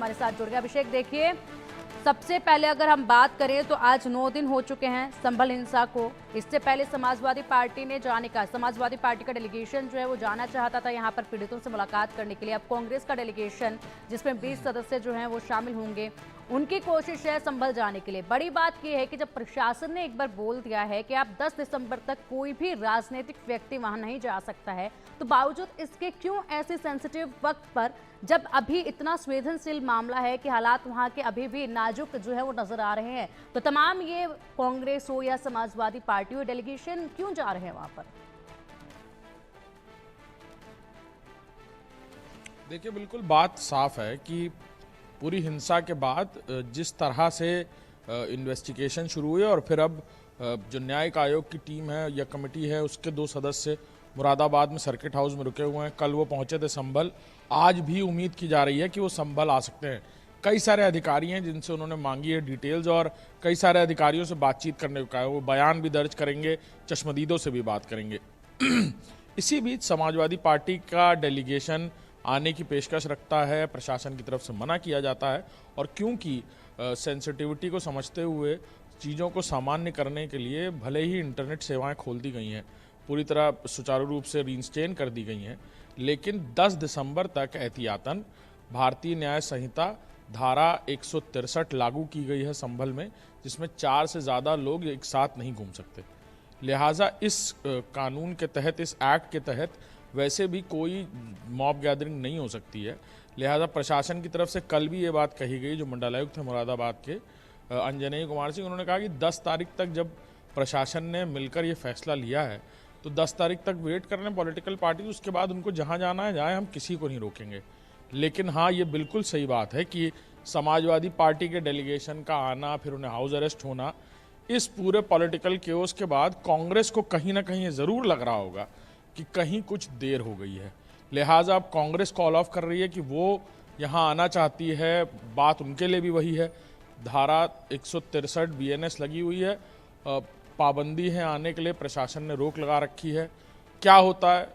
हमारे साथ जुड़ गए। अभिषेक, देखिए, सबसे पहले अगर हम बात करें तो आज 9 दिन हो चुके हैं संभल हिंसा को। इससे पहले समाजवादी पार्टी ने समाजवादी पार्टी का डेलीगेशन जो है वो जाना चाहता था यहाँ पर पीड़ितों से मुलाकात करने के लिए। अब कांग्रेस का डेलीगेशन, जिसमें 20 सदस्य जो हैं वो शामिल होंगे, उनकी कोशिश है संभल जाने के लिए। बड़ी बात यह है कि जब प्रशासन ने एक बार बोल दिया है कि आप 10 दिसंबर तक कोई भी राजनीतिक व्यक्ति वहां नहीं जा सकता है, तो बावजूद इसके क्यों ऐसे सेंसिटिव वक्त पर, जब अभी इतना संवेदनशील मामला है कि हालात वहां के अभी भी नाजुक जो है वो नजर आ रहे हैं, तो तमाम ये कांग्रेस हो या समाजवादी पार्टी हो, डेलीगेशन क्यों जा रहे हैं वहां पर? देखिए, बिल्कुल बात साफ है कि पूरी हिंसा के बाद जिस तरह से इन्वेस्टिगेशन शुरू हुई और फिर अब जो न्यायिक आयोग की टीम है या कमेटी है, उसके 2 सदस्य मुरादाबाद में सर्किट हाउस में रुके हुए हैं। कल वो पहुंचे थे संभल। आज भी उम्मीद की जा रही है कि वो संभल आ सकते हैं। कई सारे अधिकारी हैं जिनसे उन्होंने मांगी है डिटेल्स, और कई सारे अधिकारियों से बातचीत करने को कहा है। वो बयान भी दर्ज करेंगे, चश्मदीदों से भी बात करेंगे। इसी बीच समाजवादी पार्टी का डेलीगेशन आने की पेशकश रखता है, प्रशासन की तरफ से मना किया जाता है। और क्योंकि सेंसिटिविटी को समझते हुए चीज़ों को सामान्य करने के लिए भले ही इंटरनेट सेवाएं खोल दी गई हैं, पूरी तरह सुचारू रूप से रीइंस्टेट कर दी गई हैं, लेकिन 10 दिसंबर तक एहतियातन भारतीय न्याय संहिता धारा 163 लागू की गई है संभल में, जिसमें 4 से ज़्यादा लोग एक साथ नहीं घूम सकते। लिहाजा इस कानून के तहत, इस एक्ट के तहत वैसे भी कोई मॉब गैदरिंग नहीं हो सकती है। लिहाजा प्रशासन की तरफ से कल भी ये बात कही गई, जो मंडलायुक्त थे मुरादाबाद के अंजनेय कुमार सिंह, उन्होंने कहा कि 10 तारीख तक जब प्रशासन ने मिलकर ये फैसला लिया है तो 10 तारीख तक वेट कर रहे हैं पॉलिटिकल पार्टी, उसके बाद उनको जहाँ जाना है जाए, हम किसी को नहीं रोकेंगे। लेकिन हाँ, ये बिल्कुल सही बात है कि समाजवादी पार्टी के डेलीगेशन का आना, फिर उन्हें हाउस अरेस्ट होना, इस पूरे पॉलिटिकल केओस के बाद कांग्रेस को कहीं ना कहीं ज़रूर लग रहा होगा कि कहीं कुछ देर हो गई है। लिहाजा अब कांग्रेस कॉल ऑफ कर रही है कि वो यहाँ आना चाहती है। बात उनके लिए भी वही है, धारा 163 बीएनएस लगी हुई है, पाबंदी है आने के लिए, प्रशासन ने रोक लगा रखी है। क्या होता है,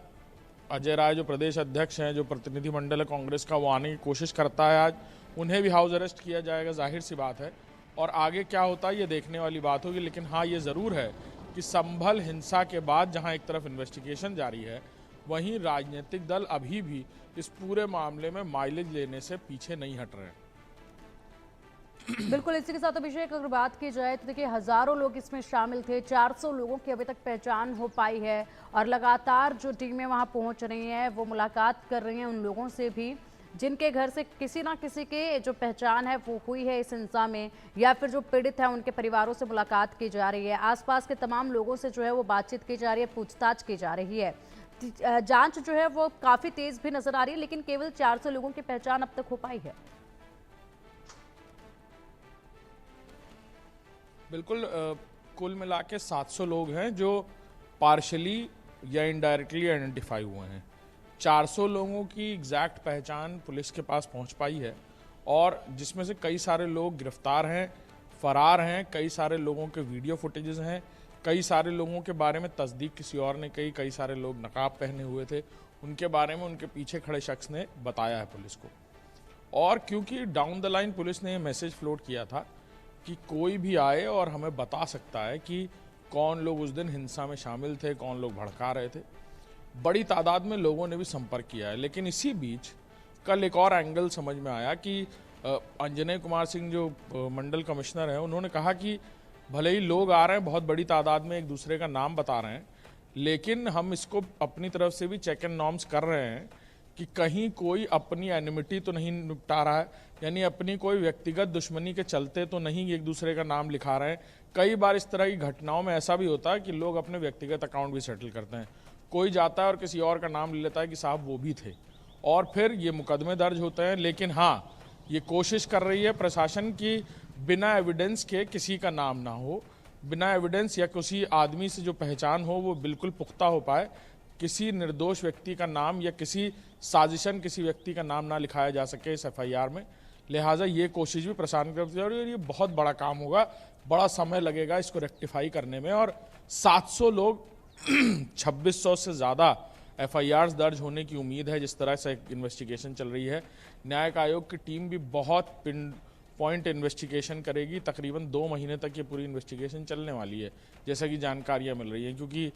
अजय राय जो प्रदेश अध्यक्ष हैं, जो प्रतिनिधिमंडल है कांग्रेस का, वो आने की कोशिश करता है। आज उन्हें भी हाउस अरेस्ट किया जाएगा, जाहिर सी बात है। और आगे क्या होता है ये देखने वाली बात होगी। लेकिन हाँ, ये ज़रूर है कि संभल हिंसा के बाद जहां एक तरफ इन्वेस्टिगेशन जारी है, वहीं राजनीतिक दल अभी भी इस पूरे मामले में माइलेज लेने से पीछे नहीं हट रहे हैं। बिल्कुल, इसी के साथ अभिषेक अगर बात की जाए तो देखिए, हजारों लोग इसमें शामिल थे, 400 लोगों की अभी तक पहचान हो पाई है, और लगातार जो टीमें वहां पहुंच रही हैं वो मुलाकात कर रही हैं उन लोगों से भी जिनके घर से किसी ना किसी के जो पहचान है वो हुई है इस हिंसा में, या फिर जो पीड़ित है उनके परिवारों से मुलाकात की जा रही है। आसपास के तमाम लोगों से जो है वो बातचीत की जा रही है, पूछताछ की जा रही है। जांच जो है वो काफी तेज भी नजर आ रही है, लेकिन केवल 400 लोगों की पहचान अब तक हो पाई है। बिल्कुल, कुल मिला के 700 लोग हैं जो पार्शली या इनडायरेक्टली आइडेंटिफाई हुए हैं। 400 लोगों की एग्जैक्ट पहचान पुलिस के पास पहुंच पाई है, और जिसमें से कई सारे लोग गिरफ्तार हैं, फरार हैं, कई सारे लोगों के वीडियो फुटेजेस हैं, कई सारे लोगों के बारे में तस्दीक किसी और ने कही, कई सारे लोग नकाब पहने हुए थे, उनके बारे में उनके पीछे खड़े शख्स ने बताया है पुलिस को। और क्योंकि डाउन द लाइन पुलिस ने ये मैसेज फ्लोट किया था कि कोई भी आए और हमें बता सकता है कि कौन लोग उस दिन हिंसा में शामिल थे, कौन लोग भड़का रहे थे, बड़ी तादाद में लोगों ने भी संपर्क किया है। लेकिन इसी बीच कल एक और एंगल समझ में आया कि अंजनेय कुमार सिंह जो मंडल कमिश्नर हैं, उन्होंने कहा कि भले ही लोग आ रहे हैं, बहुत बड़ी तादाद में एक दूसरे का नाम बता रहे हैं, लेकिन हम इसको अपनी तरफ से भी चेक एंड नॉर्म्स कर रहे हैं कि कहीं कोई अपनी एनिमिटी तो नहीं निपटा रहा है, यानी अपनी कोई व्यक्तिगत दुश्मनी के चलते तो नहीं एक दूसरे का नाम लिखा रहे हैं। कई बार इस तरह की घटनाओं में ऐसा भी होता है कि लोग अपने व्यक्तिगत अकाउंट भी सेटल करते हैं, कोई जाता है और किसी और का नाम ले लेता है कि साहब वो भी थे, और फिर ये मुकदमे दर्ज होते हैं। लेकिन हाँ, ये कोशिश कर रही है प्रशासन की बिना एविडेंस के किसी का नाम ना हो, बिना एविडेंस या किसी आदमी से जो पहचान हो वो बिल्कुल पुख्ता हो पाए, किसी निर्दोष व्यक्ति का नाम या किसी साजिशन किसी व्यक्ति का नाम ना लिखाया जा सके इस एफआईआर में। लिहाजा ये कोशिश भी प्रशासन की तरफ से, और ये बहुत बड़ा काम होगा, बड़ा समय लगेगा इसको रेक्टिफाई करने में। और 700 लोग 2600 से ज़्यादा FIRs दर्ज होने की उम्मीद है जिस तरह से इन्वेस्टिगेशन चल रही है। न्यायिक आयोग की टीम भी बहुत पिन पॉइंट इन्वेस्टिगेशन करेगी। तकरीबन 2 महीने तक ये पूरी इन्वेस्टिगेशन चलने वाली है, जैसा कि जानकारियाँ मिल रही हैं, क्योंकि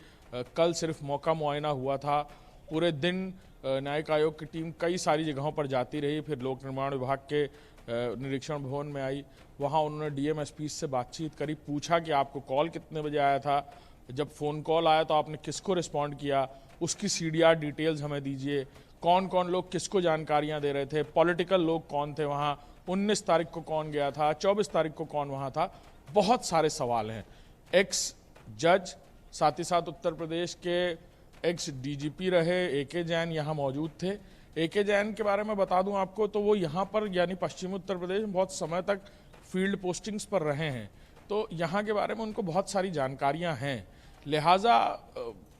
कल सिर्फ मौका मुआयना हुआ था। पूरे दिन न्यायिक आयोग की टीम कई सारी जगहों पर जाती रही, फिर लोक निर्माण विभाग के निरीक्षण भवन में आई। वहाँ उन्होंने DMSP से बातचीत करी, पूछा कि आपको कॉल कितने बजे आया था, जब फ़ोन कॉल आया तो आपने किसको रिस्पॉन्ड किया, उसकी CDR डिटेल्स हमें दीजिए, कौन कौन लोग किसको जानकारियाँ दे रहे थे, पॉलिटिकल लोग कौन थे वहाँ, 19 तारीख को कौन गया था, 24 तारीख को कौन वहाँ था। बहुत सारे सवाल हैं। एक्स जज, साथ ही साथ उत्तर प्रदेश के एक्स DGP रहे AK जैन यहाँ मौजूद थे। AK जैन के बारे में बता दूं आपको, तो वो यहाँ पर यानी पश्चिमी उत्तर प्रदेश में बहुत समय तक फील्ड पोस्टिंग्स पर रहे हैं, तो यहाँ के बारे में उनको बहुत सारी जानकारियाँ हैं। लिहाजा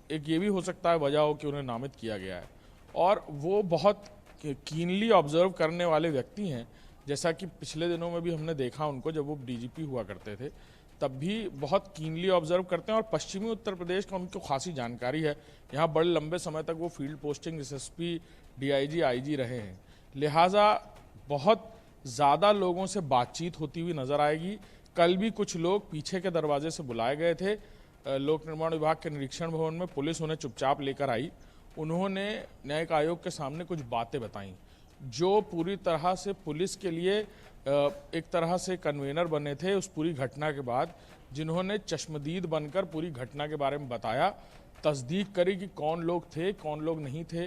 एक ये भी हो सकता है वजह हो कि उन्हें नामित किया गया है। और वो बहुत कीनली ऑब्जर्व करने वाले व्यक्ति हैं, जैसा कि पिछले दिनों में भी हमने देखा उनको, जब वो DGP हुआ करते थे तब भी बहुत कीनली ऑब्जर्व करते हैं। और पश्चिमी उत्तर प्रदेश का उनको खासी जानकारी है। यहाँ बड़े लंबे समय तक वो field posting SSP, DIG, IG रहे हैं। लिहाजा बहुत ज़्यादा लोगों से बातचीत होती हुई नज़र आएगी। कल भी कुछ लोग पीछे के दरवाजे से बुलाए गए थे लोक निर्माण विभाग के निरीक्षण भवन में, पुलिस उन्हें चुपचाप लेकर आई। उन्होंने न्यायिक आयोग के सामने कुछ बातें बताईं जो पूरी तरह से पुलिस के लिए एक तरह से कन्वेनर बने थे उस पूरी घटना के बाद, जिन्होंने चश्मदीद बनकर पूरी घटना के बारे में बताया, तस्दीक करी कि कौन लोग थे, कौन लोग नहीं थे।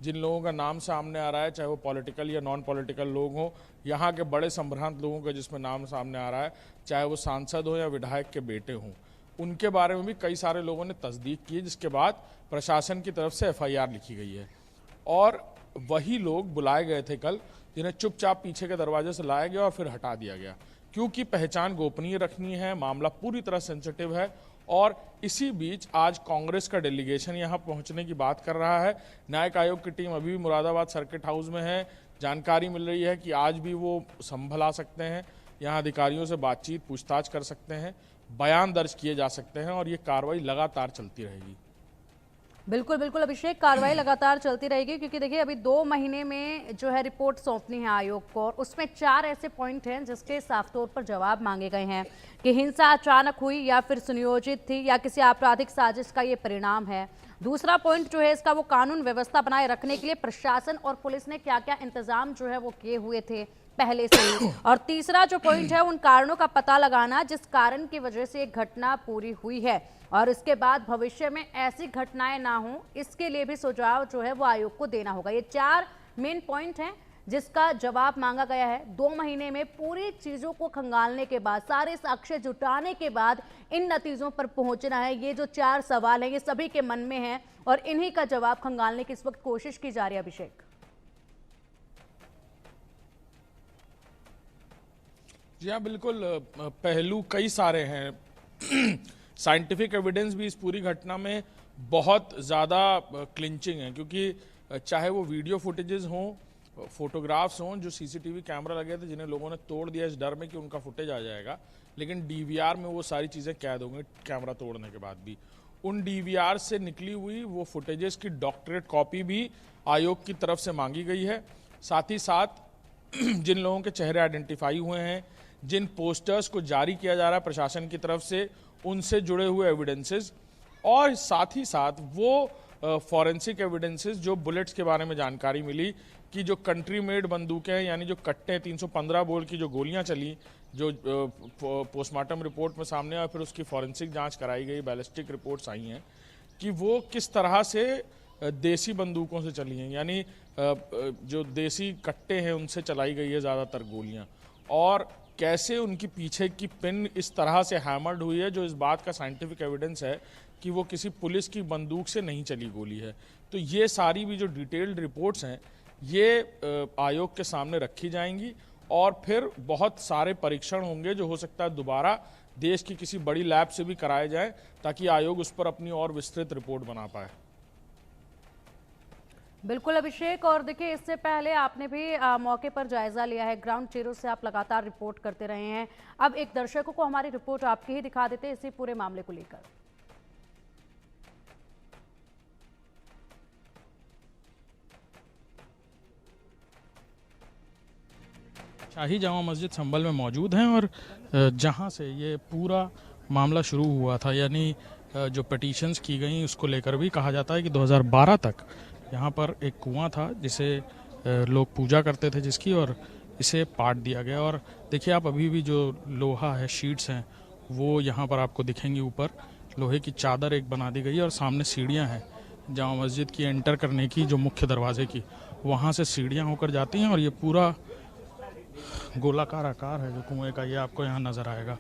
जिन लोगों का नाम सामने आ रहा है, चाहे वो पॉलिटिकल या नॉन पॉलिटिकल लोग हों, यहाँ के बड़े संभ्रांत लोगों का जिसमें नाम सामने आ रहा है, चाहे वो सांसद हो या विधायक के बेटे हों, उनके बारे में भी कई सारे लोगों ने तस्दीक की, जिसके बाद प्रशासन की तरफ से FIR लिखी गई है। और वही लोग बुलाए गए थे कल, जिन्हें चुपचाप पीछे के दरवाजे से लाया गया और फिर हटा दिया गया, क्योंकि पहचान गोपनीय रखनी है, मामला पूरी तरह सेंसिटिव है। और इसी बीच आज कांग्रेस का डेलीगेशन यहाँ पहुँचने की बात कर रहा है। न्यायिक आयोग की टीम अभी भी मुरादाबाद सर्किट हाउस में है। जानकारी मिल रही है कि आज भी वो संभल आ सकते हैं, यहाँ अधिकारियों से बातचीत पूछताछ कर सकते हैं, बयान दर्ज किए जा सकते हैं, और ये कार्रवाई लगातार चलती रहेगी। बिल्कुल बिल्कुल अभिषेक, कार्रवाई लगातार चलती रहेगी, क्योंकि देखिए अभी 2 महीने में जो है रिपोर्ट सौंपनी है आयोग को, और उसमें 4 ऐसे पॉइंट हैं जिसके साफ तौर पर जवाब मांगे गए हैं कि हिंसा अचानक हुई या फिर सुनियोजित थी या किसी आपराधिक साजिश का ये परिणाम है। दूसरा पॉइंट जो है इसका, वो कानून व्यवस्था बनाए रखने के लिए प्रशासन और पुलिस ने क्या क्या इंतजाम जो है वो किए हुए थे पहले से ही। और तीसरा जो पॉइंट है, उन कारणों का पता लगाना जिस कारण की वजह से एक घटना पूरी हुई है, और इसके बाद भविष्य में ऐसी घटनाएं ना हो, इसके लिए भी सुझाव जो है वो आयोग को देना होगा। ये 4 मेन पॉइंट हैं जिसका जवाब मांगा गया है। 2 महीने में पूरी चीजों को खंगालने के बाद, सारे साक्ष्य जुटाने के बाद इन नतीजों पर पहुंचना है। ये जो 4 सवाल हैं ये सभी के मन में हैं, और इन्हीं का जवाब खंगालने की इस वक्त कोशिश की जा रही है। अभिषेक जी हाँ, बिल्कुल, पहलू कई सारे हैं। साइंटिफिक एविडेंस भी इस पूरी घटना में बहुत ज़्यादा क्लिंचिंग है, क्योंकि चाहे वो वीडियो फुटेजेस हों, फोटोग्राफ्स हों जो CCTV कैमरा लगे थे, जिन्हें लोगों ने तोड़ दिया इस डर में कि उनका फुटेज आ जाएगा, लेकिन DVR में वो सारी चीज़ें कैद होंगी कैमरा तोड़ने के बाद भी। उन DVR से निकली हुई वो फुटेजेस की डॉक्टरेट कॉपी भी आयोग की तरफ से मांगी गई है। साथ ही साथ जिन लोगों के चेहरे आइडेंटिफाई हुए हैं, जिन पोस्टर्स को जारी किया जा रहा है प्रशासन की तरफ से, उनसे जुड़े हुए एविडेंसेस, और साथ ही साथ वो फॉरेंसिक एविडेंसेस जो बुलेट्स के बारे में जानकारी मिली कि जो कंट्री मेड बंदूकें हैं, यानी जो कट्टे 315 बोर की जो गोलियां चली, जो पोस्टमार्टम रिपोर्ट में सामने आया, फिर उसकी फॉरेंसिक जांच कराई गई, बैलिस्टिक रिपोर्ट्स आई हैं कि वो किस तरह से देसी बंदूकों से चली हैं, यानी जो देसी कट्टे हैं उनसे चलाई गई है ज़्यादातर गोलियां, और कैसे उनकी पीछे की पिन इस तरह से हैमर्ड हुई है, जो इस बात का साइंटिफिक एविडेंस है कि वो किसी पुलिस की बंदूक से नहीं चली गोली है। तो ये सारी भी जो डिटेल्ड रिपोर्ट्स हैं ये आयोग के सामने रखी जाएंगी, और फिर बहुत सारे परीक्षण होंगे जो हो सकता है दोबारा देश की किसी बड़ी लैब से भी कराए जाएं, ताकि आयोग उस पर अपनी और विस्तृत रिपोर्ट बना पाए। बिल्कुल अभिषेक, और देखिए इससे पहले आपने भी मौके पर जायजा लिया है, ग्राउंड जीरो से आप लगातार रिपोर्ट करते रहे हैं। अब एक दर्शकों को हमारी रिपोर्ट आपकी ही दिखा देते हैं इसी पूरे मामले को लेकर। शाही जामा मस्जिद संभल में मौजूद हैं और जहां से ये पूरा मामला शुरू हुआ था, यानी जो पिटीशंस की गई उसको लेकर भी कहा जाता है कि 2012 तक यहाँ पर एक कुआं था जिसे लोग पूजा करते थे जिसकी, और इसे पाट दिया गया। और देखिए आप अभी भी जो लोहा है, शीट्स हैं, वो यहाँ पर आपको दिखेंगी। ऊपर लोहे की चादर एक बना दी गई है और सामने सीढ़ियाँ हैं जामा मस्जिद की एंटर करने की, जो मुख्य दरवाजे की, वहाँ से सीढ़ियाँ होकर जाती हैं और ये पूरा गोलाकार आकार है जो कुएं का, ये आपको यहाँ नज़र आएगा।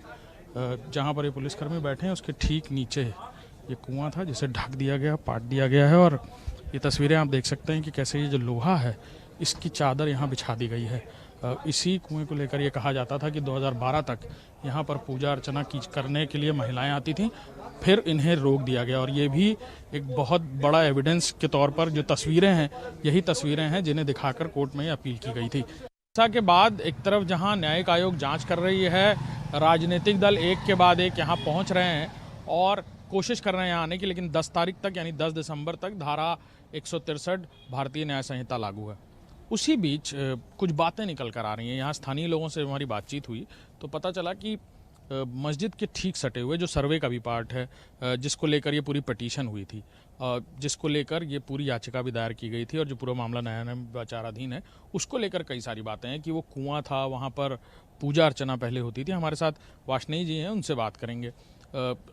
जहाँ पर ये पुलिसकर्मी बैठे हैं उसके ठीक नीचे ये कुआं था जिसे ढक दिया गया, पाट दिया गया है। और ये तस्वीरें आप देख सकते हैं कि कैसे ये जो लोहा है इसकी चादर यहाँ बिछा दी गई है। इसी कुएं को लेकर ये कहा जाता था कि 2012 तक यहाँ पर पूजा अर्चना करने के लिए महिलाएं आती थीं, फिर इन्हें रोक दिया गया। और ये भी एक बहुत बड़ा एविडेंस के तौर पर जो तस्वीरें हैं, यही तस्वीरें हैं जिन्हें दिखाकर कोर्ट में अपील की गई थी। के बाद एक तरफ जहां न्यायिक आयोग जांच कर रही है, राजनीतिक दल एक के बाद एक यहां पहुंच रहे हैं और कोशिश कर रहे हैं यहाँ आने की, लेकिन 10 तारीख तक यानी 10 दिसंबर तक धारा 163 भारतीय न्याय संहिता लागू है। उसी बीच कुछ बातें निकल कर आ रही हैं। यहाँ स्थानीय लोगों से हमारी बातचीत हुई तो पता चला कि मस्जिद के ठीक सटे हुए जो सर्वे का भी पार्ट है, जिसको लेकर ये पूरी पिटीशन हुई थी, जिसको लेकर ये पूरी याचिका भी दायर की गई थी, और जो पूरा मामला नया नया विचाराधीन है, उसको लेकर कई सारी बातें हैं कि वो कुआं था, वहाँ पर पूजा अर्चना पहले होती थी। हमारे साथ वाष्णेय जी हैं, उनसे बात करेंगे।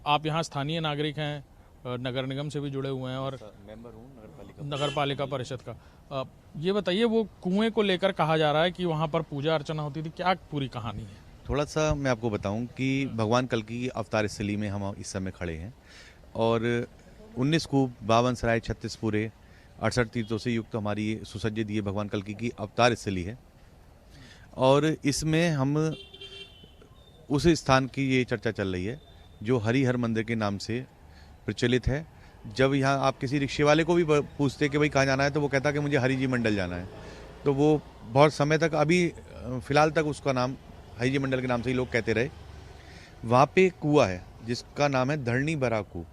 आप यहाँ स्थानीय नागरिक हैं, नगर निगम से भी जुड़े हुए हैं और मेंबर हूँ नगर पालिका परिषद का। ये बताइए, वो कुएं को लेकर कहा जा रहा है कि वहाँ पर पूजा अर्चना होती थी, क्या पूरी कहानी है? थोड़ा सा मैं आपको बताऊं कि भगवान कल्कि की अवतार स्थली में हम इस समय खड़े हैं और 19 कूप 52 सराय 36 पूरे 68 तीर्थों से युक्त हमारी ये सुसज्जित ये भगवान कल्कि की अवतार स्थली है। और इसमें हम उस स्थान की ये चर्चा चल रही है जो हरिहर मंदिर के नाम से प्रचलित है। जब यहाँ आप किसी रिक्शे वाले को भी पूछते कि भाई कहाँ जाना है, तो वो कहता कि मुझे हरि जी मंडल जाना है। तो वो बहुत समय तक, अभी फिलहाल तक उसका नाम हरि जी मंडल के नाम से ही लोग कहते रहे। वहाँ पे एक कुआं है जिसका नाम है धरणी भरा कूप,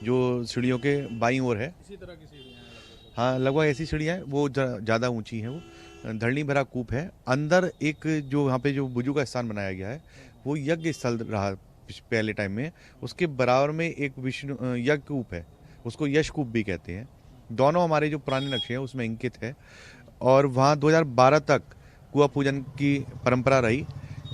जो सीढ़ियों के बाईं ओर है। इसी तरह की सीढ़ियां हैं? हाँ, लगभग ऐसी सीढ़ियाँ हैं, वो ज़्यादा ऊंची हैं। वो धरणी भरा कूप है। अंदर एक जो वहाँ पे जो बुजू का स्थान बनाया गया है, वो यज्ञ स्थल रहा पहले टाइम में। उसके बराबर में एक विष्णु यज्ञ कूप है, उसको यश कूप भी कहते हैं। दोनों हमारे जो पुराने नक्शे हैं उसमें अंकित है। और वहाँ 2012 तक कुआं पूजन की परंपरा रही।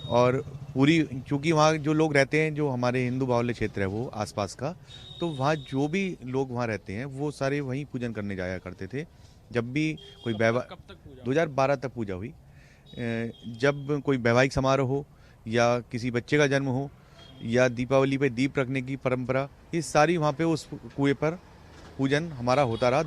और पूरी, क्योंकि वहाँ जो लोग रहते हैं, जो हमारे हिंदू बाहुल्य क्षेत्र है वो आसपास का, तो वहाँ जो भी लोग वहाँ रहते हैं वो सारे वहीं पूजन करने जाया करते थे। जब भी कोई कब तक पूजा? 2012 तक पूजा हुई। जब कोई वैवाहिक समारोह हो या किसी बच्चे का जन्म हो या दीपावली पे दीप रखने की परंपरा, ये सारी वहाँ पे उस कुएं पर पूजन हमारा होता रहा।